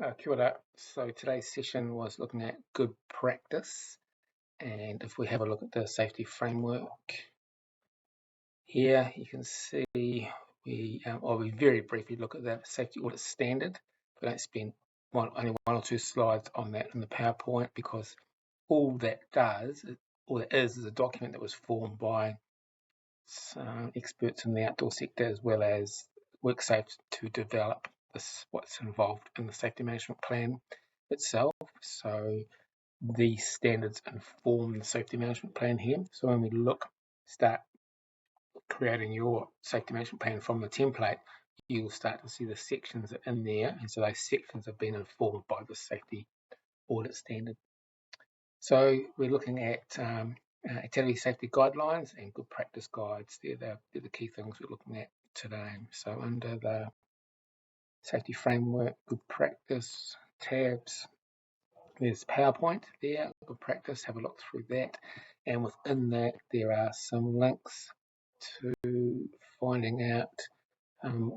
Kia ora. So today's session was looking at good practice, and if we have a look at the safety framework here, you can see we very briefly look at that safety audit standard. We don't spend only one or two slides on that in the PowerPoint because all that is a document that was formed by some experts in the outdoor sector as well as WorkSafe to develop what's involved in the safety management plan itself. So these standards inform the safety management plan here. So when we start creating your safety management plan from the template, you'll start to see the sections in there, and so those sections have been informed by the safety audit standard. So we're looking at activity safety guidelines and good practice guides. They're the key things we're looking at today. So under the safety framework, good practice tabs, there's PowerPoint there, good practice, have a look through that. And within that, there are some links to finding out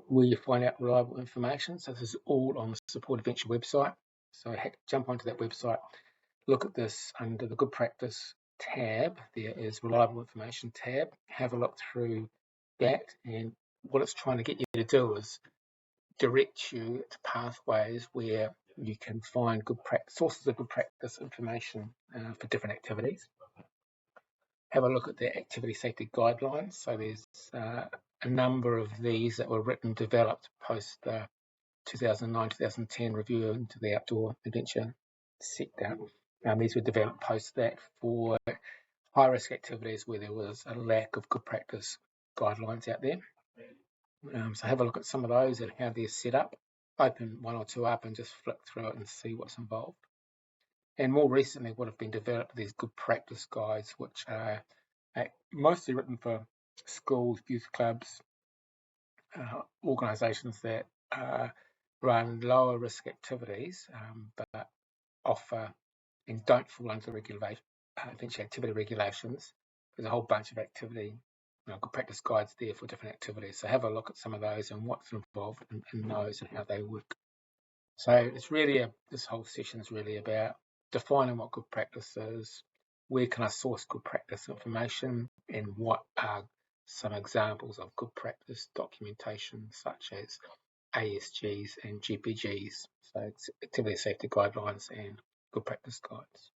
where you find out reliable information. So this is all on the Support Adventure website. So jump onto that website, look at this under the good practice tab. There is reliable information tab. Have a look through that, and what it's trying to get you to do is direct you to pathways where you can find sources of good practice information for different activities. Have a look at the activity safety guidelines. So there's a number of these that were developed post the 2009-2010 review into the outdoor adventure sector. These were developed post that for high-risk activities where there was a lack of good practice guidelines out there. So have a look at some of those and how they're set up. Open one or two up and just flick through it and see what's involved. And more recently, what have been developed, these good practice guides, which are mostly written for schools, youth clubs, organisations that run lower risk activities, but offer and don't fall under the adventure activity regulations. There's a whole bunch of good practice guides there for different activities. So have a look at some of those and what's involved in those and how they work. So it's really this whole session is really about defining what good practice is, where can I source good practice information, and what are some examples of good practice documentation such as ASGs and GPGs. So it's activity safety guidelines and good practice guides.